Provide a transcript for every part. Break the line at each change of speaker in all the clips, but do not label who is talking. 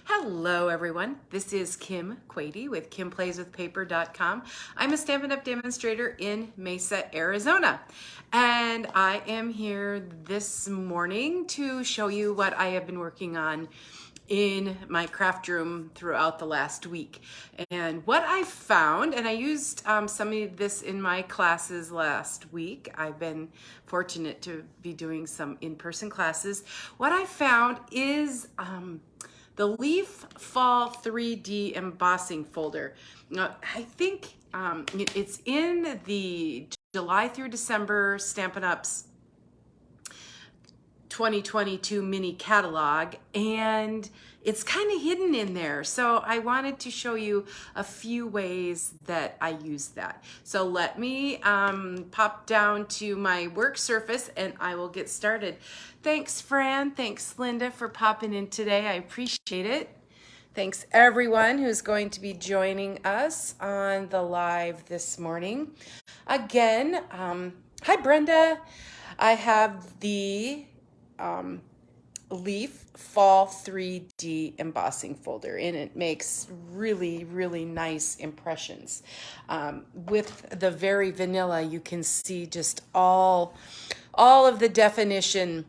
Hello everyone, this is Kim Quady with KimPlaysWithPaper.com. I'm a Stampin' Up! Demonstrator in Mesa, Arizona. And I am here this morning to show you what I have been working on in my craft room throughout the last week. And what I found, and I used some of this in my classes last week. I've been fortunate to be doing some in-person classes. What I found is the Leaf Fall 3D embossing folder. I think it's in the July through December Stampin' Up's 2022 mini catalog, and it's kind of hidden in there. So I wanted to show you a few ways that I use that. So let me pop down to my work surface and I will get started. Thanks, Fran. Thanks, Linda, for popping in today. I appreciate it. Thanks everyone who's going to be joining us on the live this morning. Again, hi Brenda. I have the Leaf Fall 3D embossing folder, and it makes really, really nice impressions. With the very vanilla, you can see just all of the definition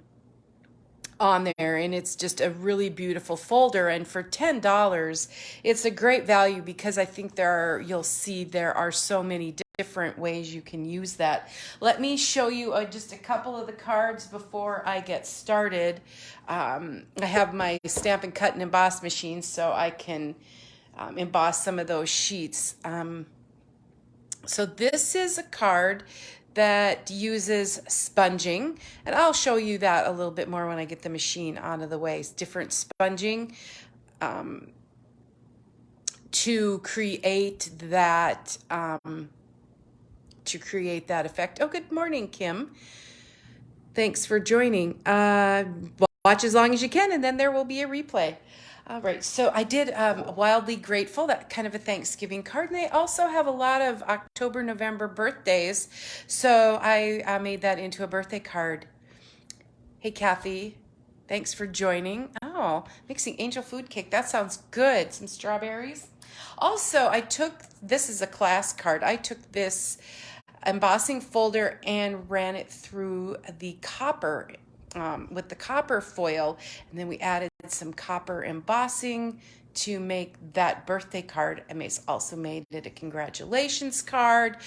on there, and it's just a really beautiful folder. And for $10, it's a great value because I think you'll see there are so many different ways you can use that. Let me show you just a couple of the cards before I get started. I have my stamp and cut and emboss machine, so I can emboss some of those sheets. So this is a card that uses sponging, and I'll show you that a little bit more when I get the machine out of the way. It's different sponging to create that effect. Oh, good morning, Kim. Thanks for joining. Watch as long as you can, and then there will be a replay. All right, so I did Wildly Grateful, that kind of a Thanksgiving card. And they also have a lot of October, November birthdays. So I made that into a birthday card. Hey, Kathy, thanks for joining. Oh, mixing angel food cake. That sounds good. Some strawberries. Also, this is a class card. I took this embossing folder and ran it through the copper with the copper foil, and then we added some copper embossing to make that birthday card. I also made it a congratulations card.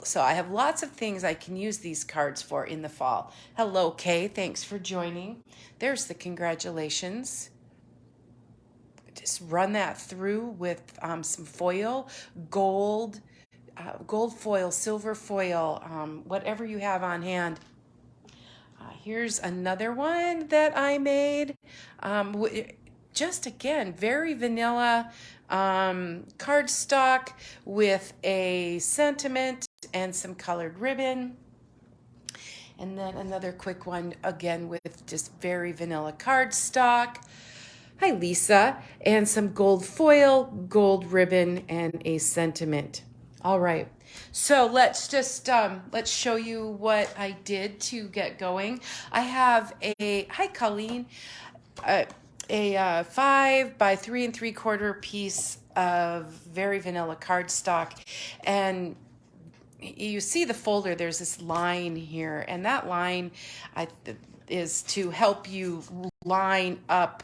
So I have lots of things I can use these cards for in the fall. Hello, Kay. Thanks for joining. There's the congratulations. Just run that through with some foil, gold foil, silver foil, whatever you have on hand. Here's another one that I made. Just again, very vanilla cardstock with a sentiment and some colored ribbon. And then another quick one, again, with just very vanilla cardstock. Hi, Lisa. And some gold foil, gold ribbon, and a sentiment. All right, so let's just let's show you what I did to get going. I have hi Colleen, a 5 by 3 3/4 piece of very vanilla cardstock, and you see the folder. There's this line here, and that line is to help you line up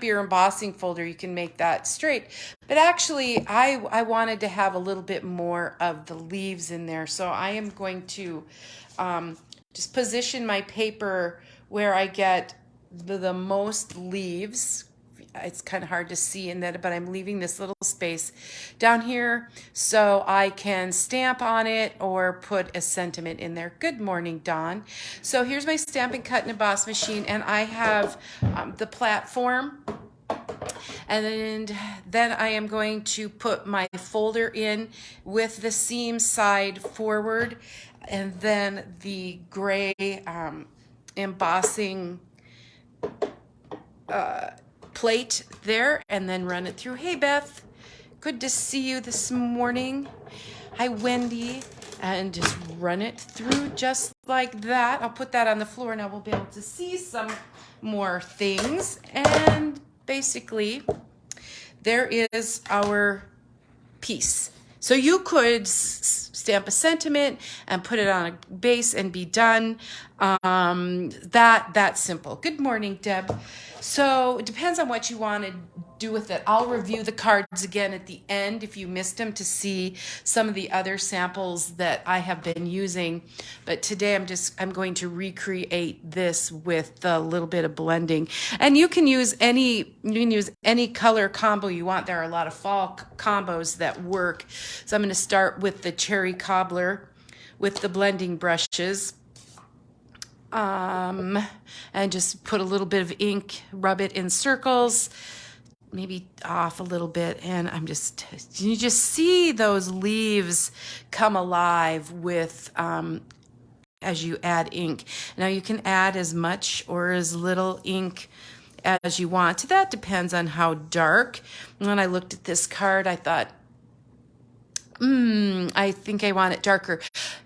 your embossing folder. You can make that straight. But actually, I wanted to have a little bit more of the leaves in there. So I am going to just position my paper where I get the most leaves. It's kind of hard to see in that, but I'm leaving this little space down here so I can stamp on it or put a sentiment in there. Good morning, Dawn. So here's my stamp and cut and emboss machine, and I have the platform, and then I am going to put my folder in with the seam side forward, and then the gray embossing plate there, and then run it through. Hey Beth, good to see you this morning. Hi Wendy, and just run it through just like that. I'll put that on the floor and I will be able to see some more things. And basically, there is our piece. So you could stamp a sentiment and put it on a base and be done. That's simple. Good morning, Deb. So it depends on what you want to do with it. I'll review the cards again at the end if you missed them to see some of the other samples that I have been using. But today I'm going to recreate this with a little bit of blending. And you can use any color combo you want. There are a lot of fall combos that work. So I'm going to start with the cherry cobbler with the blending brushes. And just put a little bit of ink, rub it in circles, maybe off a little bit, and you just see those leaves come alive with as you add ink. Now you can add as much or as little ink as you want. That depends on how dark. When I looked at this card, I thought, I think I want it darker.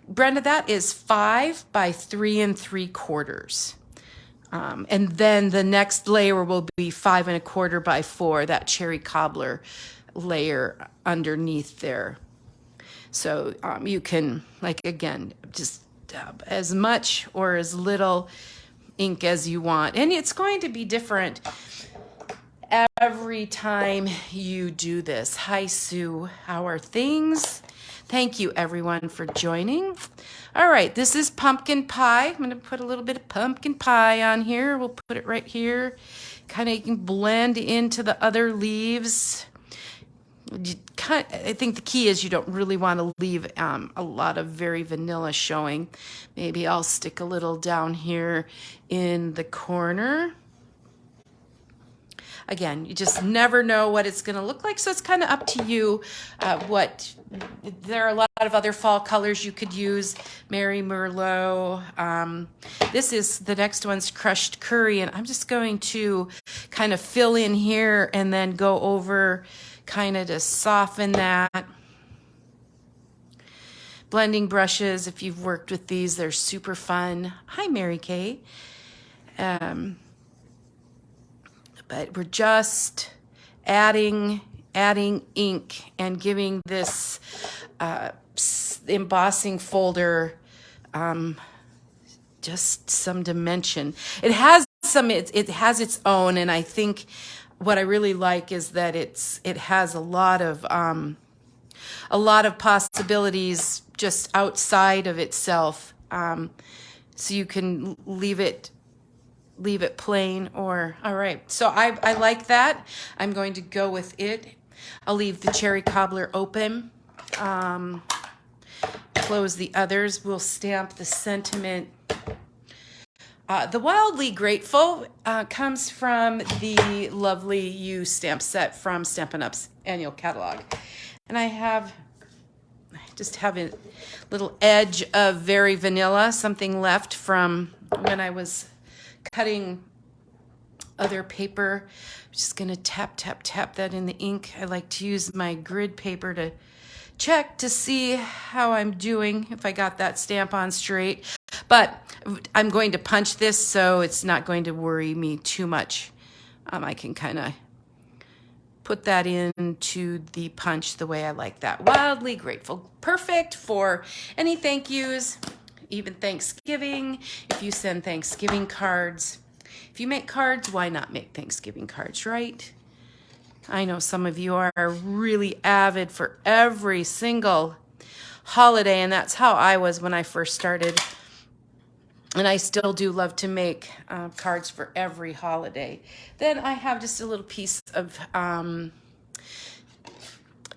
Brenda, that is 5 by 3 3/4. And then the next layer will be 5 1/4 by 4, that cherry cobbler layer underneath there. So you can, like, again, just dab as much or as little ink as you want. And it's going to be different every time you do this. Hi, Sue. How are things? Thank you, everyone, for joining. All right, this is pumpkin pie. I'm going to put a little bit of pumpkin pie on here. We'll put it right here. Kind of, you can blend into the other leaves. I think the key is you don't really want to leave a lot of very vanilla showing. Maybe I'll stick a little down here in the corner. Again, you just never know what it's going to look like, so it's kind of up to you. There are a lot of other fall colors you could use. Mary Merlot. The next one's crushed curry, and I'm just going to kind of fill in here and then go over kind of to soften that. Blending brushes, if you've worked with these, they're super fun. Hi, Mary Kay. But we're just adding ink and giving this embossing folder just some dimension. It has its own, and I think what I really like is that it has a lot of possibilities just outside of itself. So you can leave it plain or, all right. So I like that. I'm going to go with it. I'll leave the cherry cobbler open. Close the others. We'll stamp the sentiment. The Wildly Grateful comes from the lovely You stamp set from Stampin' Up's annual catalog. And I just have a little edge of very vanilla, something left from when I was cutting other paper. I'm just going to tap that in the ink. I like to use my grid paper to check to see how I'm doing, if I got that stamp on straight. But I'm going to punch this, so it's not going to worry me too much. I can kind of put that into the punch the way I like that. Wildly Grateful. Perfect for any thank yous. Even Thanksgiving, if you send Thanksgiving cards. If you make cards, why not make Thanksgiving cards, right? I know some of you are really avid for every single holiday, and that's how I was when I first started. And I still do love to make cards for every holiday. Then I have just a little piece of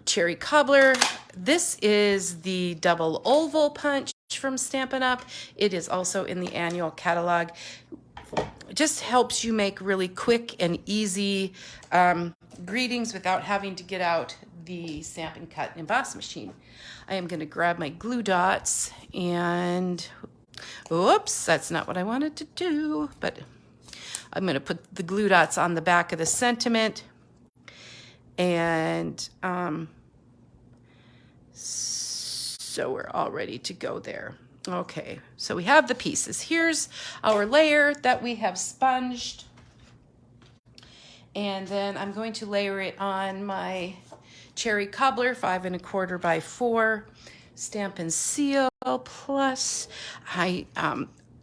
cherry cobbler. This is the double oval punch from Stampin' Up. It is also in the annual catalog. It just helps you make really quick and easy greetings without having to get out the Stampin' Cut and Emboss machine. I am going to grab my glue dots and, oops, that's not what I wanted to do, but I'm going to put the glue dots on the back of the sentiment, and so we're all ready to go there. Okay, so we have the pieces. Here's our layer that we have sponged. And then I'm going to layer it on my cherry cobbler, 5 1/4 by 4, Stampin' Seal Plus. I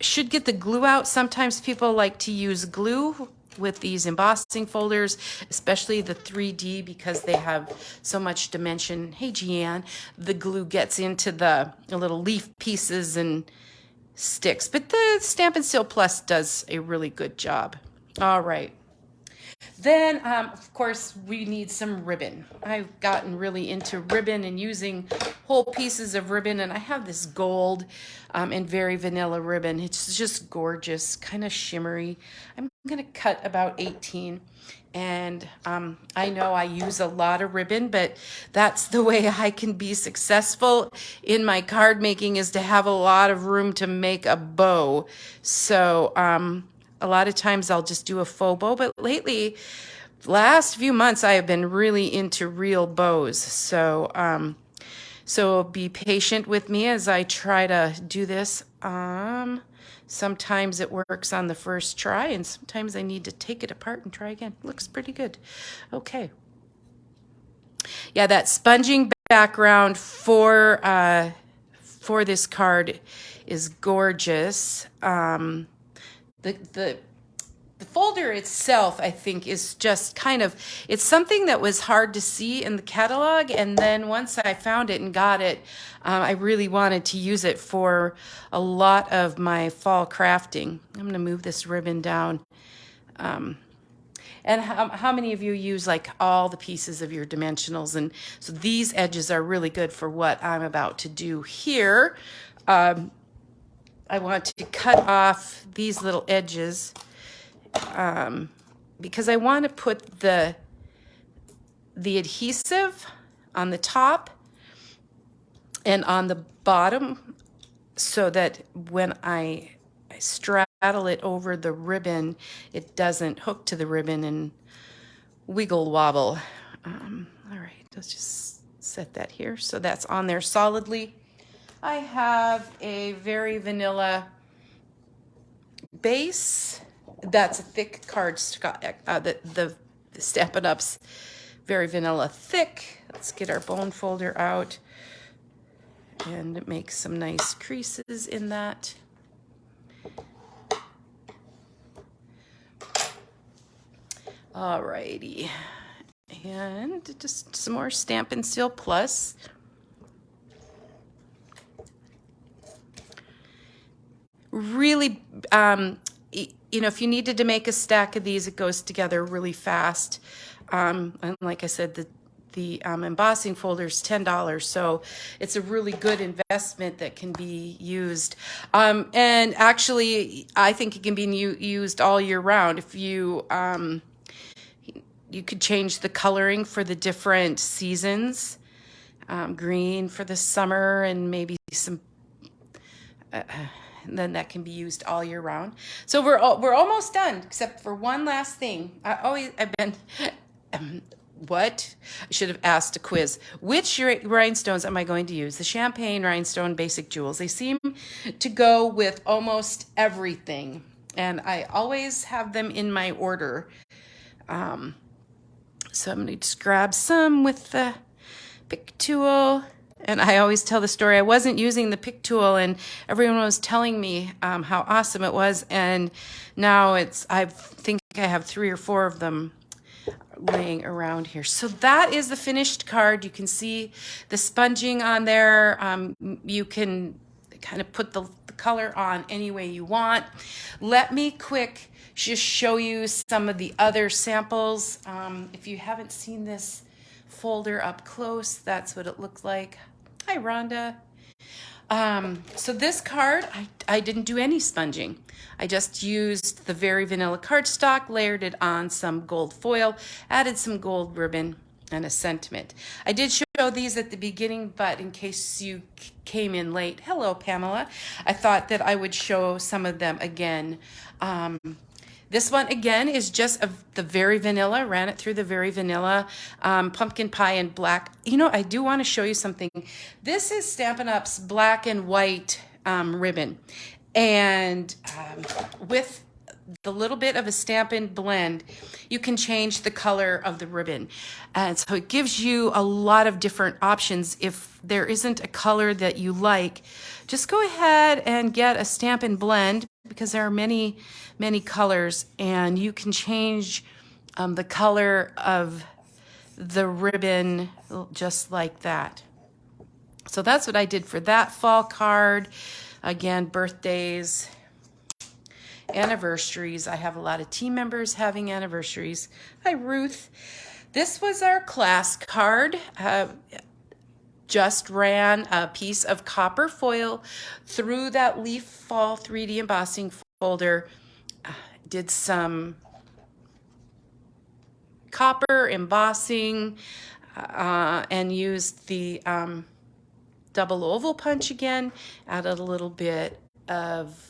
should get the glue out. Sometimes people like to use glue with these embossing folders, especially the 3D, because they have so much dimension. Hey, Jeanne, the glue gets into the little leaf pieces and sticks, but the Stampin' Seal Plus does a really good job. All right. Then, of course, we need some ribbon. I've gotten really into ribbon and using whole pieces of ribbon, and I have this gold and very vanilla ribbon. It's just gorgeous, kind of shimmery. I'm going to cut about 18, and I know I use a lot of ribbon, but that's the way I can be successful in my card making, is to have a lot of room to make a bow. So, a lot of times I'll just do a faux bow, but lately, last few months, I have been really into real bows. So, so be patient with me as I try to do this. Sometimes it works on the first try, and sometimes I need to take it apart and try again. Looks pretty good. Okay. Yeah, that sponging background for this card is gorgeous. The folder itself, I think, is just kind of, it's something that was hard to see in the catalog, and then once I found it and got it, I really wanted to use it for a lot of my fall crafting. I'm going to move this ribbon down. And how many of you use like all the pieces of your dimensionals? And so these edges are really good for what I'm about to do here. I want to cut off these little edges because I want to put the adhesive on the top and on the bottom, so that when I straddle it over the ribbon, it doesn't hook to the ribbon and wiggle wobble. All right, let's just set that here so that's on there solidly. I have a very vanilla base. That's a thick cardstock. The Stampin' Up's very vanilla thick. Let's get our bone folder out and make some nice creases in that. Alrighty, and just some more Stampin' Seal Plus. Really, you know, if you needed to make a stack of these, it goes together really fast. And like I said, the embossing folder is $10, so it's a really good investment that can be used. And actually, I think it can be used all year round. If you you could change the coloring for the different seasons. Green for the summer, and maybe some. And then that can be used all year round. So we're almost done, except for one last thing. I've been. What? I should have asked a quiz. Which rhinestones am I going to use? The champagne rhinestone basic jewels. They seem to go with almost everything, and I always have them in my order. So I'm going to just grab some with the pick tool. And I always tell the story, I wasn't using the pick tool, and everyone was telling me how awesome it was. And now I think I have 3 or 4 of them laying around here. So that is the finished card. You can see the sponging on there. You can kind of put the color on any way you want. Let me quick just show you some of the other samples. If you haven't seen this folder up close, that's what it looks like. Hi, Rhonda. So this card, I didn't do any sponging. I just used the very vanilla cardstock, layered it on some gold foil, added some gold ribbon, and a sentiment. I did show these at the beginning, but in case you came in late, hello, Pamela, I thought that I would show some of them again. This one, again, is just the very vanilla, ran it through the very vanilla pumpkin pie and black. You know, I do want to show you something. This is Stampin' Up's black and white ribbon. And with the little bit of a Stampin' Blend, you can change the color of the ribbon. And so it gives you a lot of different options. If there isn't a color that you like, just go ahead and get a Stampin' Blend, because there are many, many colors, and you can change the color of the ribbon just like that. So that's what I did for that fall card. Again, birthdays, anniversaries. I have a lot of team members having anniversaries. Hi, Ruth. This was our class card. Just ran a piece of copper foil through that Leaf Fall 3D embossing folder. Did some copper embossing and used the double oval punch again. Added a little bit of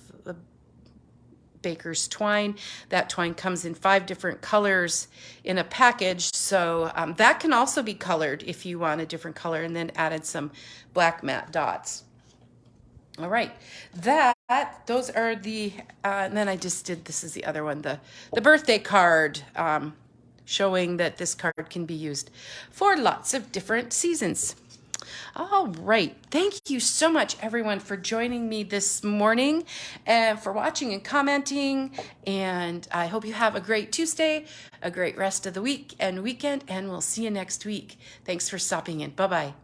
baker's twine. That twine comes in 5 different colors in a package, so that can also be colored if you want a different color, and then added some black matte dots. All right, those are the, and then I just did, this is the other one, the birthday card, showing that this card can be used for lots of different seasons. All right. Thank you so much, everyone, for joining me this morning and for watching and commenting. And I hope you have a great Tuesday, a great rest of the week and weekend, and we'll see you next week. Thanks for stopping in. Bye-bye.